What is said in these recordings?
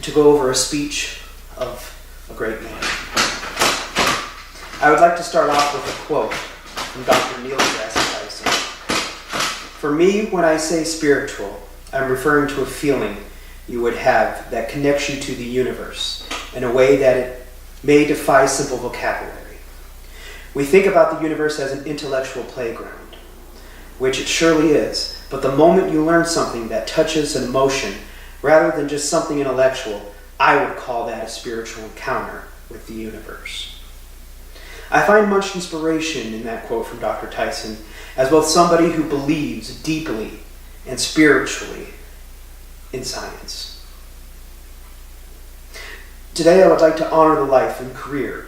to go over a speech of a great man. I would like to start off with a quote from Dr. Neil deGrasse Tyson. For me, when I say spiritual, I'm referring to a feeling you would have that connects you to the universe in a way that it may defy simple vocabulary. We think about the universe as an intellectual playground, which it surely is, but the moment you learn something that touches an emotion rather than just something intellectual, I would call that a spiritual encounter with the universe. I find much inspiration in that quote from Dr. Tyson as both somebody who believes deeply and spiritually in science. Today I would like to honor the life and career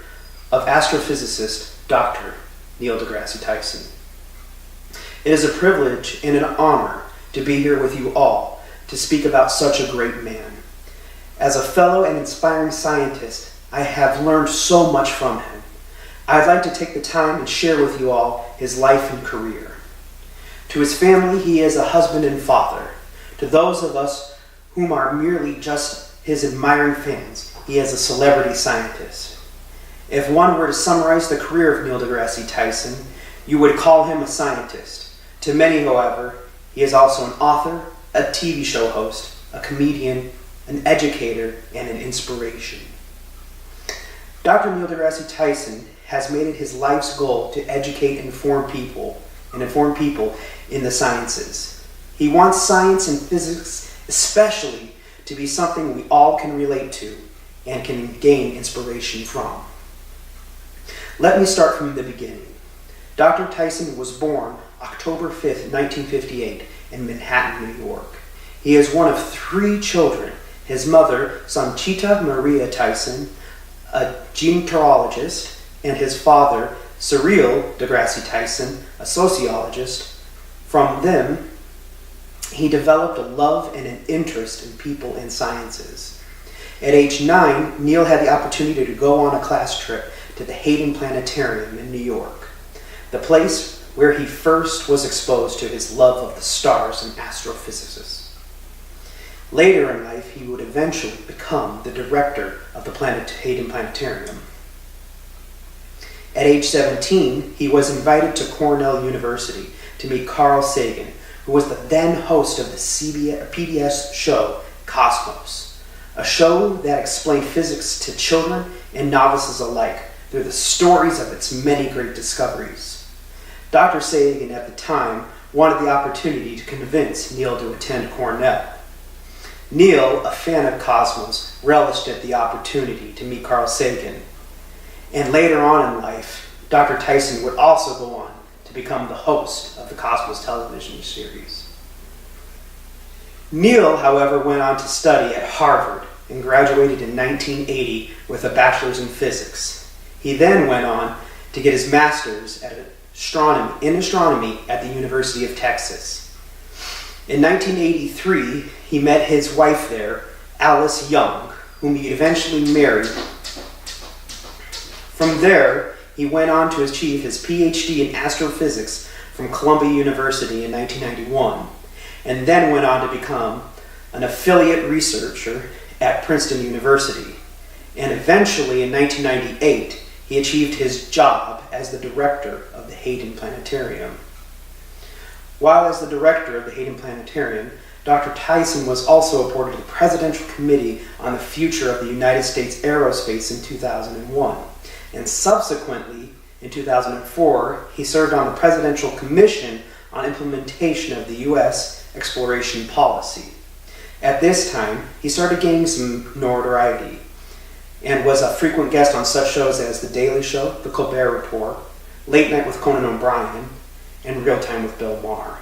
of astrophysicist Dr. Neil deGrasse Tyson. It is a privilege and an honor to be here with you all to speak about such a great man. As a fellow and inspiring scientist, I have learned so much from him. I'd like to take the time and share with you all his life and career. To his family, he is a husband and father. To those of us whom are merely just his admiring fans, he is a celebrity scientist. If one were to summarize the career of Neil deGrasse Tyson, you would call him a scientist. To many, however, he is also an author, a TV show host, a comedian, an educator, and an inspiration. Dr. Neil deGrasse Tyson has made it his life's goal to educate and inform people in the sciences. He wants science and physics especially to be something we all can relate to and can gain inspiration from. Let me start from the beginning. Dr. Tyson was born October 5th, 1958 in Manhattan, New York. He is one of 3 children. His mother, Sanchita Maria Tyson, a genealogist, and his father, Cyril deGrasse Tyson, a sociologist. From them, he developed a love and an interest in people and sciences. At age 9, Neil had the opportunity to go on a class trip to the Hayden Planetarium in New York, the place where he first was exposed to his love of the stars and astrophysics. Later in life, he would eventually become the director of the Hayden Planetarium. At age 17, he was invited to Cornell University to meet Carl Sagan, who was the then host of the PBS show Cosmos, a show that explained physics to children and novices alike through the stories of its many great discoveries. Dr. Sagan at the time wanted the opportunity to convince Neil to attend Cornell. Neil, a fan of Cosmos, relished at the opportunity to meet Carl Sagan. And later on in life, Dr. Tyson would also go on to become the host of the Cosmos television series. Neil, however, went on to study at Harvard and graduated in 1980 with a bachelor's in physics. He then went on to get his master's in astronomy at the University of Texas. In 1983, he met his wife there, Alice Young, whom he eventually married. From there, he went on to achieve his PhD in astrophysics from Columbia University in 1991, and then went on to become an affiliate researcher at Princeton University. And eventually, in 1998, he achieved his job as the director of the Hayden Planetarium. While as the director of the Hayden Planetarium, Dr. Tyson was also appointed to the Presidential Committee on the Future of the United States Aerospace in 2001. And subsequently, in 2004, he served on the Presidential Commission on Implementation of the U.S. Exploration Policy. At this time, he started gaining some notoriety and was a frequent guest on such shows as The Daily Show, The Colbert Report, Late Night with Conan O'Brien, and Real Time with Bill Maher.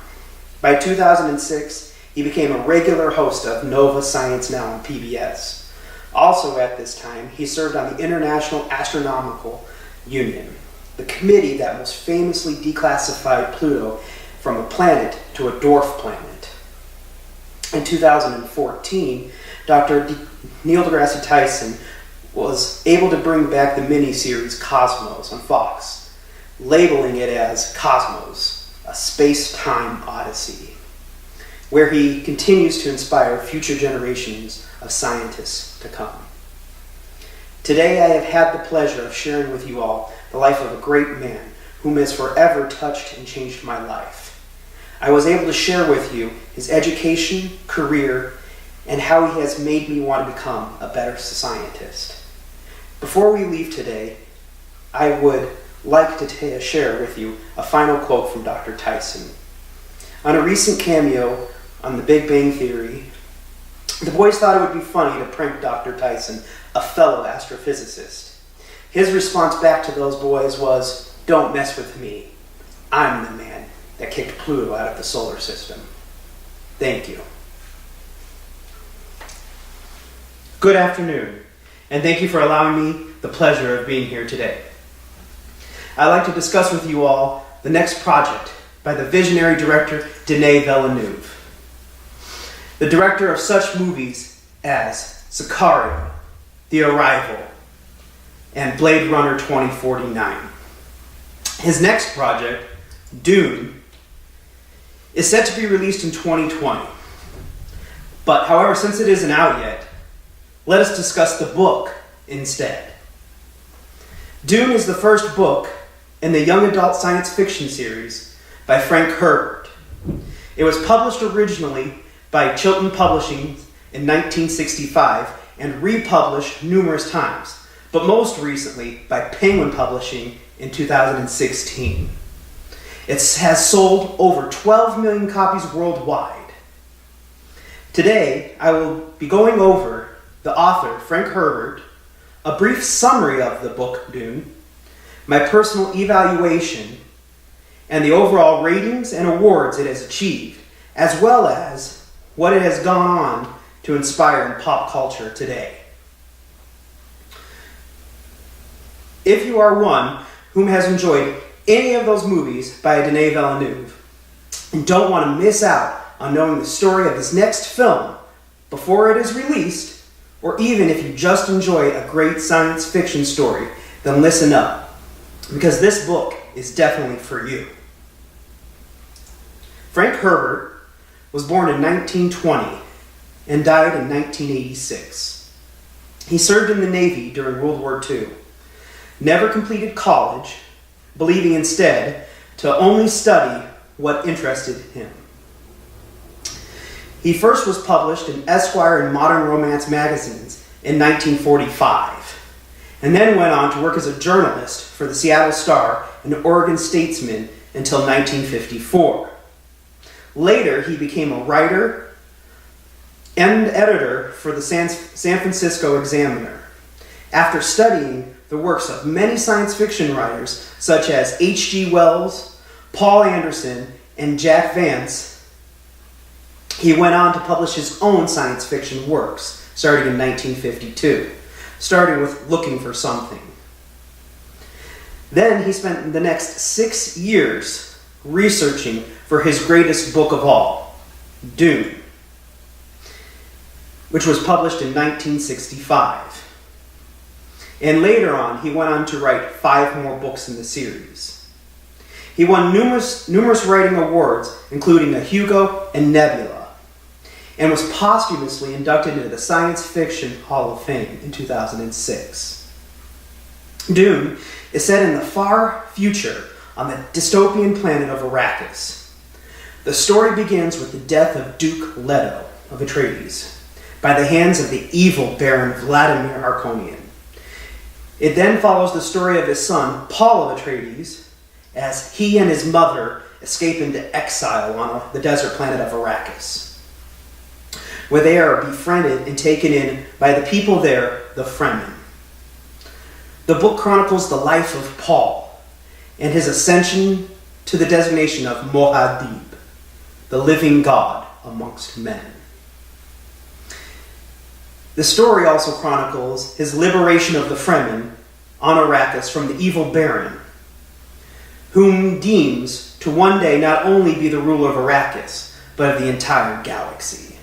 By 2006, he became a regular host of Nova Science Now on PBS. Also at this time, he served on the International Astronomical Union, the committee that most famously declassified Pluto from a planet to a dwarf planet. In 2014, Dr. Neil deGrasse Tyson was able to bring back the miniseries Cosmos on Fox, labeling it as Cosmos, a space-time odyssey. where he continues to inspire future generations of scientists to come. Today I have had the pleasure of sharing with you all the life of a great man whom has forever touched and changed my life. I was able to share with you his education, career, and how he has made me want to become a better scientist. Before we leave today, I would like to share with you a final quote from Dr. Tyson. On a recent cameo on The Big Bang Theory, the boys thought it would be funny to prank Dr. Tyson, a fellow astrophysicist. His response back to those boys was, "Don't mess with me. I'm the man that kicked Pluto out of the solar system." Thank you. Good afternoon, and thank you for allowing me the pleasure of being here today. I'd like to discuss with you all the next project by the visionary director Denis Villeneuve, the director of such movies as Sicario, The Arrival, and Blade Runner 2049. His next project, Dune, is set to be released in 2020. But however, since it isn't out yet, let us discuss the book instead. Dune is the first book in the young adult science fiction series by Frank Herbert. It was published originally by Chilton Publishing in 1965 and republished numerous times, but most recently by Penguin Publishing in 2016. It has sold over 12 million copies worldwide. Today, I will be going over the author, Frank Herbert, a brief summary of the book Dune, my personal evaluation, and the overall ratings and awards it has achieved, as well as what it has gone on to inspire in pop culture today. If you are one whom has enjoyed any of those movies by Denis Villeneuve and don't want to miss out on knowing the story of his next film before it is released, or even if you just enjoy a great science fiction story, then listen up, because this book is definitely for you. Frank Herbert was born in 1920 and died in 1986. He served in the Navy during World War II, never completed college, believing instead to only study what interested him. He first was published in Esquire and Modern Romance magazines in 1945, and then went on to work as a journalist for the Seattle Star and Oregon Statesman until 1954. Later, he became a writer and editor for the San Francisco Examiner. After studying the works of many science fiction writers such as H.G. Wells, Paul Anderson, and Jack Vance, he went on to publish his own science fiction works, starting in 1952, starting with Looking for Something. Then he spent the next 6 years researching for his greatest book of all, Dune, which was published in 1965. And later on, he went on to write 5 more books in the series. He won numerous writing awards, including a Hugo and Nebula, and was posthumously inducted into the Science Fiction Hall of Fame in 2006. Dune is set in the far future on the dystopian planet of Arrakis. The story begins with the death of Duke Leto of Atreides by the hands of the evil Baron Vladimir Harkonnen. It then follows the story of his son, Paul of Atreides, as he and his mother escape into exile on the desert planet of Arrakis, where they are befriended and taken in by the people there, the Fremen. The book chronicles the life of Paul and his ascension to the designation of Muad'Dib, the living God amongst men. The story also chronicles his liberation of the Fremen on Arrakis from the evil Baron, whom deems to one day not only be the ruler of Arrakis, but of the entire galaxy.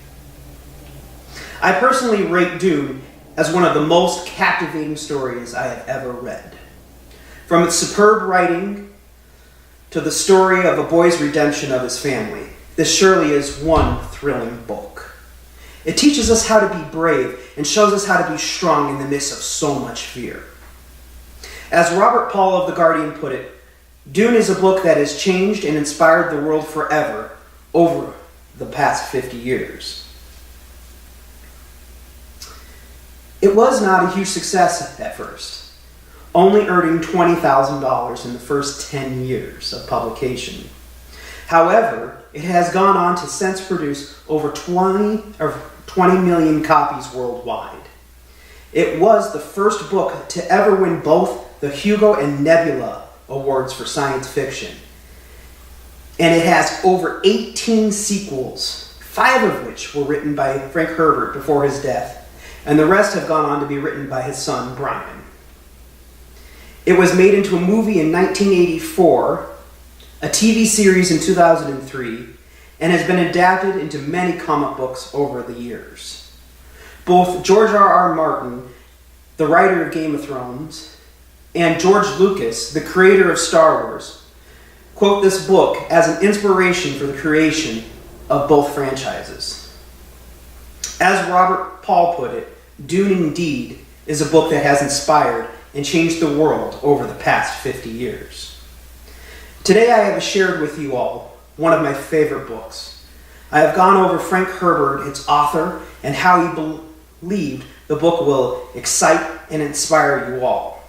I personally rate Dune as one of the most captivating stories I have ever read. From its superb writing to the story of a boy's redemption of his family, this surely is one thrilling book. It teaches us how to be brave and shows us how to be strong in the midst of so much fear. As Robert Paul of The Guardian put it, Dune is a book that has changed and inspired the world forever over the past 50 years. It was not a huge success at first, only earning $20,000 in the first 10 years of publication. However, it has gone on to since produce over 20 million copies worldwide. It was the first book to ever win both the Hugo and Nebula Awards for science fiction. And it has over 18 sequels, 5 of which were written by Frank Herbert before his death, and the rest have gone on to be written by his son, Brian. It was made into a movie in 1984, a TV series in 2003, and has been adapted into many comic books over the years. Both George R.R. Martin, the writer of Game of Thrones, and George Lucas, the creator of Star Wars, quote this book as an inspiration for the creation of both franchises. As Robert Paul put it, Dune indeed is a book that has inspired and changed the world over the past 50 years. Today I have shared with you all one of my favorite books. I have gone over Frank Herbert, its author, and how he believed the book will excite and inspire you all,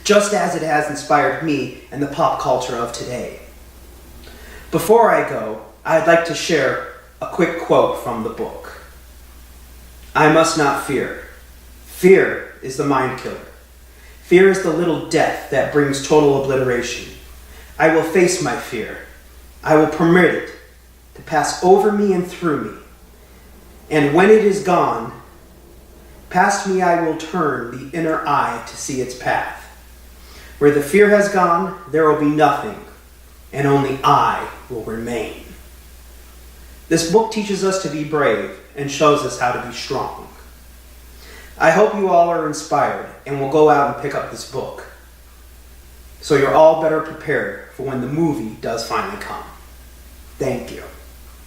just as it has inspired me and the pop culture of today. Before I go, I'd like to share a quick quote from the book. I must not fear. Fear is the mind killer. Fear is the little death that brings total obliteration. I will face my fear. I will permit it to pass over me and through me. And when it is gone, past me I will turn the inner eye to see its path. Where the fear has gone, there will be nothing, and only I will remain. This book teaches us to be brave and shows us how to be strong. I hope you all are inspired and will go out and pick up this book, so you're all better prepared for when the movie does finally come. Thank you.